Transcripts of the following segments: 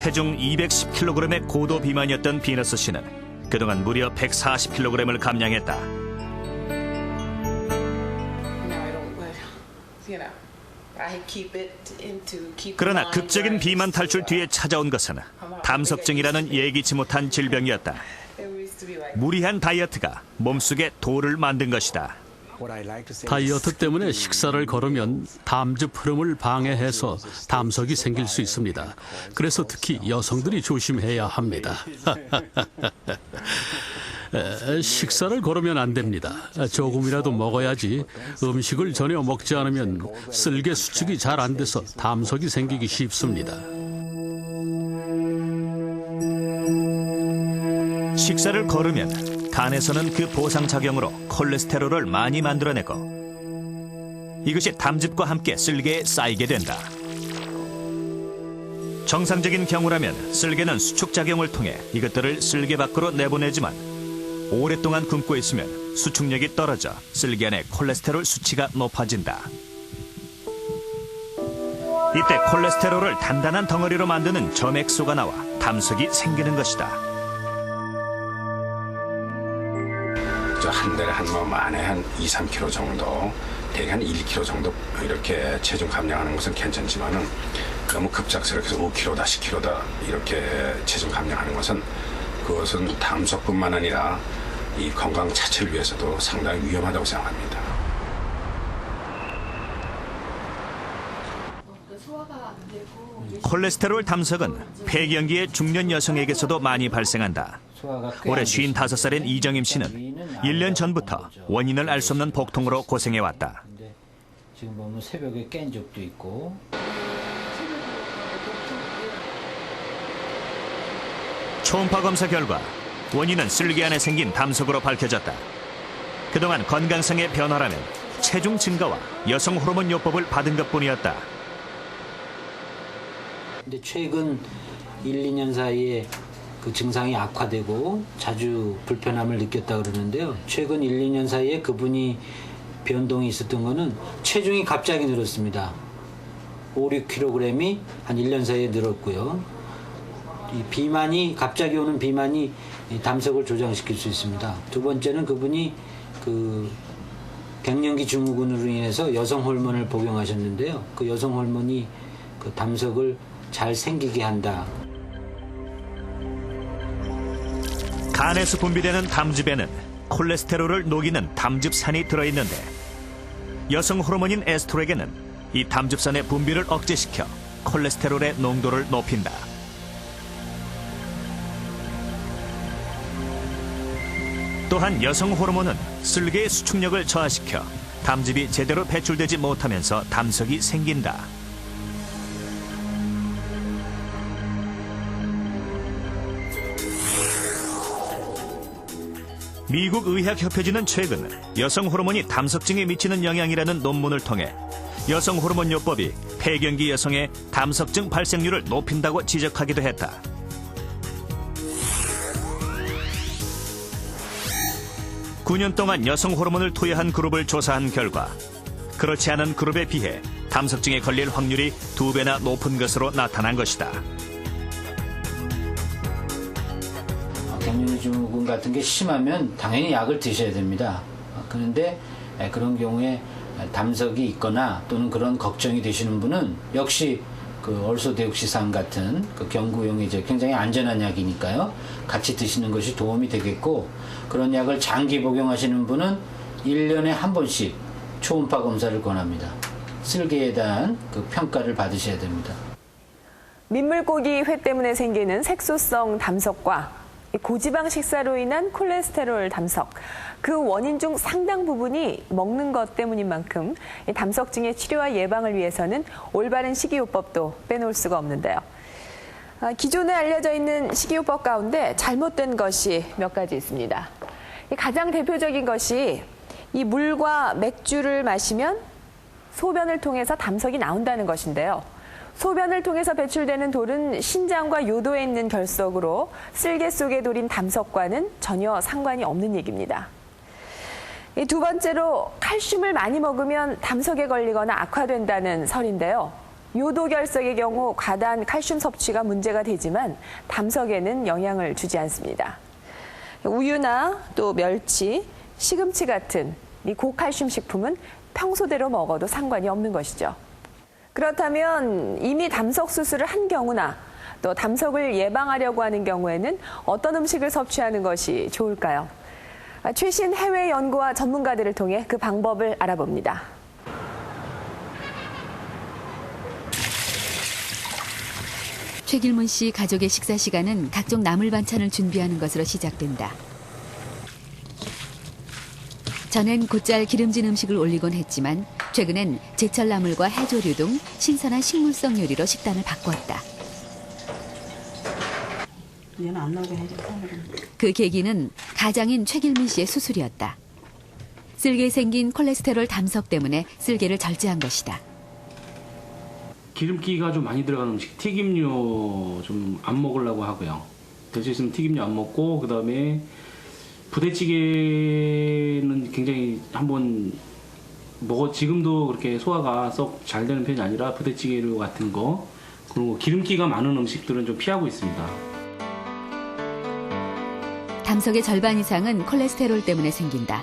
체중 210kg의 고도 비만이었던 비너스 씨는 그동안 무려 140kg을 감량했다. 그러나 극적인 비만 탈출 뒤에 찾아온 것은 담석증이라는 예기치 못한 질병이었다. 무리한 다이어트가 몸속에 돌을 만든 것이다. 다이어트 때문에 식사를 거르면 담즙 흐름을 방해해서 담석이 생길 수 있습니다. 그래서 특히 여성들이 조심해야 합니다. 식사를 거르면 안 됩니다. 조금이라도 먹어야지. 음식을 전혀 먹지 않으면 쓸개 수축이 잘 안 돼서 담석이 생기기 쉽습니다. 식사를 거르면 간에서는 그 보상작용으로 콜레스테롤을 많이 만들어내고 이것이 담즙과 함께 쓸개에 쌓이게 된다. 정상적인 경우라면 쓸개는 수축작용을 통해 이것들을 쓸개 밖으로 내보내지만 오랫동안 굶고 있으면 수축력이 떨어져 쓸개 안의 콜레스테롤 수치가 높아진다. 이때 콜레스테롤을 단단한 덩어리로 만드는 점액소가 나와 담석이 생기는 것이다. 한 달에 한 안에 한 2-3kg 정도, 대개 한 1kg 정도 이렇게 체중 감량하는 것은 괜찮지만은 너무 급작스럽게 해서 5kg다, 10kg다 이렇게 체중 감량하는 것은 그것은 담석뿐만 아니라 이 건강 자체를 위해서도 상당히 위험하다고 생각합니다. 콜레스테롤 담석은 폐경기의 중년 여성에게서도 많이 발생한다. 올해 55살인 이정임 씨는 1년 전부터 원인을 알 수 없는 복통으로 고생해왔다. 지금 보면 새벽에 깬 적도 있고. 초음파 검사 결과 원인은 쓸개 안에 생긴 담석으로 밝혀졌다. 그동안 건강상의 변화라면 체중 증가와 여성 호르몬 요법을 받은 것뿐이었다. 근데 최근 1-2년 사이에 그 증상이 악화되고 자주 불편함을 느꼈다 그러는데요. 최근 1-2년 사이에 그분이 변동이 있었던 거는 체중이 갑자기 늘었습니다. 5-6kg이 한 1년 사이에 늘었고요. 이 비만이 갑자기 오는 비만이 담석을 조장시킬 수 있습니다. 두 번째는 그분이 그 갱년기 증후군으로 인해서 여성 호르몬을 복용하셨는데요. 그 여성 호르몬이 그 담석을 잘 생기게 한다. 간에서 분비되는 담즙에는 콜레스테롤을 녹이는 담즙산이 들어있는데 여성 호르몬인 에스트로겐은 이 담즙산의 분비를 억제시켜 콜레스테롤의 농도를 높인다. 또한 여성 호르몬은 쓸개의 수축력을 저하시켜 담즙이 제대로 배출되지 못하면서 담석이 생긴다. 미국 의학협회지는 최근 여성 호르몬이 담석증에 미치는 영향이라는 논문을 통해 여성 호르몬 요법이 폐경기 여성의 담석증 발생률을 높인다고 지적하기도 했다. (9년) 동안 여성 호르몬을 투여한 그룹을 조사한 결과 그렇지 않은 그룹에 비해 담석증에 걸릴 확률이 2배나 높은 것으로 나타난 것이다. 갱년기 증후군 같은 게 심하면 당연히 약을 드셔야 됩니다. 그런데 그런 경우에 담석이 있거나 또는 그런 걱정이 되시는 분은 역시 그 얼소데옥시산 같은 그 경구용의 굉장히 안전한 약이니까요. 같이 드시는 것이 도움이 되겠고 그런 약을 장기 복용하시는 분은 1년에 한 번씩 초음파 검사를 권합니다. 쓸개에 대한 그 평가를 받으셔야 됩니다. 민물고기 회 때문에 생기는 색소성 담석과 고지방 식사로 인한 콜레스테롤 담석, 그 원인 중 상당 부분이 먹는 것 때문인 만큼 담석증의 치료와 예방을 위해서는 올바른 식이요법도 빼놓을 수가 없는데요. 기존에 알려져 있는 식이요법 가운데 잘못된 것이 몇 가지 있습니다. 가장 대표적인 것이 이 물과 맥주를 마시면 소변을 통해서 담석이 나온다는 것인데요. 소변을 통해서 배출되는 돌은 신장과 요도에 있는 결석으로 쓸개 속에 돌인 담석과는 전혀 상관이 없는 얘기입니다. 두 번째로 칼슘을 많이 먹으면 담석에 걸리거나 악화된다는 설인데요. 요도결석의 경우 과다한 칼슘 섭취가 문제가 되지만 담석에는 영향을 주지 않습니다. 우유나 또 멸치, 시금치 같은 이 고칼슘 식품은 평소대로 먹어도 상관이 없는 것이죠. 그렇다면 이미 담석 수술을 한 경우나 또 담석을 예방하려고 하는 경우에는 어떤 음식을 섭취하는 것이 좋을까요? 최신 해외 연구와 전문가들을 통해 그 방법을 알아봅니다. 최길문 씨 가족의 식사 시간은 각종 나물 반찬을 준비하는 것으로 시작된다. 전엔 곧잘 기름진 음식을 올리곤 했지만 최근엔 제철 나물과 해조류 등 신선한 식물성 요리로 식단을 바꿨다. 얘는 안 나오게 해줘. 그 계기는 가장인 최길민 씨의 수술이었다. 쓸게 생긴 콜레스테롤 담석 때문에 쓸개를 절제한 것이다. 기름기가 좀 많이 들어간 음식, 튀김류 좀 안 먹으려고 하고요. 될 수 있으면 튀김류 안 먹고, 그 다음에 부대찌개는 굉장히 한번 지금도 그렇게 소화가 썩 잘 되는 편이 아니라 부대찌개류 같은 거, 그리고 기름기가 많은 음식들은 좀 피하고 있습니다. 담석의 절반 이상은 콜레스테롤 때문에 생긴다.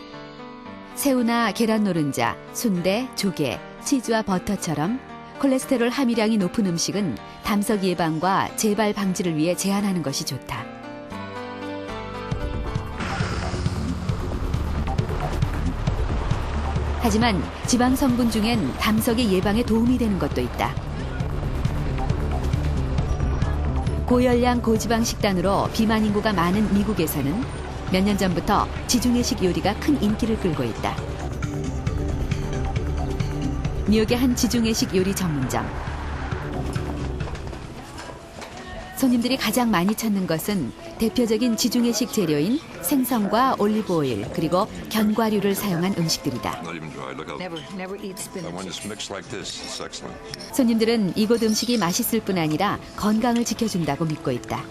새우나 계란 노른자, 순대, 조개, 치즈와 버터처럼 콜레스테롤 함유량이 높은 음식은 담석 예방과 재발 방지를 위해 제한하는 것이 좋다. 하지만 지방 성분 중엔 담석의 예방에 도움이 되는 것도 있다. 고열량 고지방 식단으로 비만 인구가 많은 미국에서는 몇 년 전부터 지중해식 요리가 큰 인기를 끌고 있다. 뉴욕의 한 지중해식 요리 전문점. 손님들이 가장 많이 찾는 것은 대표적인 지중해식 재료인 생선과 올리브 오일 그리고 견과류를 사용한 음식들이다. 손님들은 이곳 음식이 맛있을 뿐 아니라 건강을 지켜준다고 믿고 있다.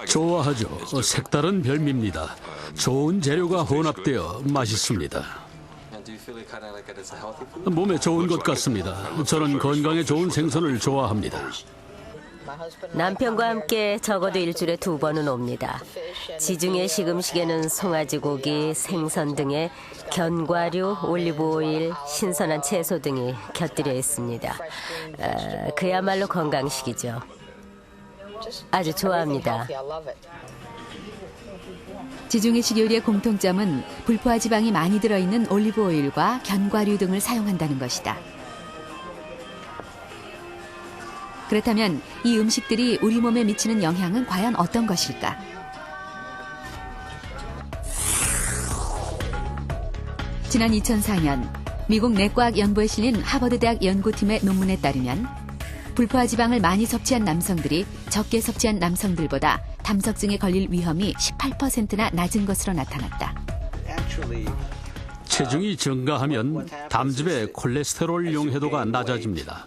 좋아하죠. 색다른 별미입니다. 좋은 재료가 혼합되어 맛있습니다. 몸에 좋은 것 같습니다. 저는 건강에 좋은 생선을 좋아합니다. 남편과 함께 적어도 일주일에 2번은 옵니다. 지중해식 음식에는 송아지 고기, 생선 등의 견과류, 올리브 오일, 신선한 채소 등이 곁들여 있습니다. 그야말로 건강식이죠. 아주 좋아합니다. 지중해식 요리의 공통점은 불포화 지방이 많이 들어있는 올리브 오일과 견과류 등을 사용한다는 것이다. 그렇다면 이 음식들이 우리 몸에 미치는 영향은 과연 어떤 것일까? 지난 2004년 미국 내과학 연구에 실린 하버드대학 연구팀의 논문에 따르면 불포화 지방을 많이 섭취한 남성들이 적게 섭취한 남성들보다 담석증에 걸릴 위험이 18%나 낮은 것으로 나타났다. 체중이 증가하면 담즙의 콜레스테롤 용해도가 낮아집니다.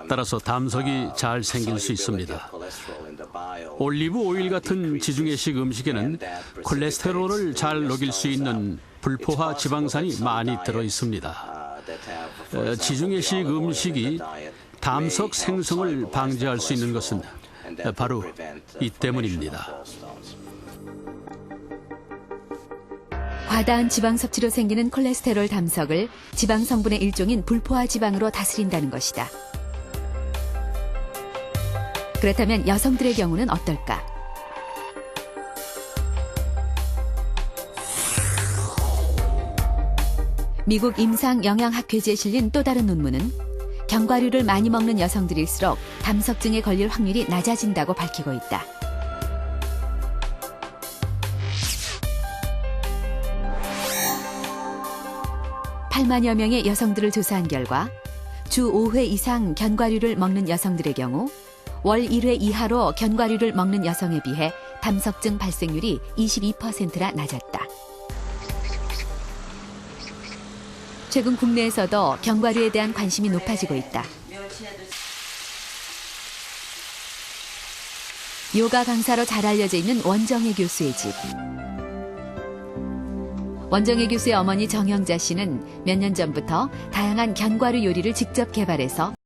따라서 담석이 잘 생길 수 있습니다. 올리브 오일 같은 지중해식 음식에는 콜레스테롤을 잘 녹일 수 있는 불포화 지방산이 많이 들어 있습니다. 지중해식 음식이 담석 생성을 방지할 수 있는 것은 바로 이 때문입니다. 과다한 지방 섭취로 생기는 콜레스테롤 담석을 지방 성분의 일종인 불포화 지방으로 다스린다는 것이다. 그렇다면 여성들의 경우는 어떨까? 미국 임상영양학회지에 실린 또 다른 논문은 견과류를 많이 먹는 여성들일수록 담석증에 걸릴 확률이 낮아진다고 밝히고 있다. (8만여) 명의 여성들을 조사한 결과 주 5회 이상 견과류를 먹는 여성들의 경우 월 1회 이하로 견과류를 먹는 여성에 비해 담석증 발생률이 22%나 낮았다. 최근 국내에서도 견과류에 대한 관심이 높아지고 있다. 요가 강사로 잘 알려져 있는 원정혜 교수의 집. 원정혜 교수의 어머니 정영자 씨는 몇 년 전부터 다양한 견과류 요리를 직접 개발해서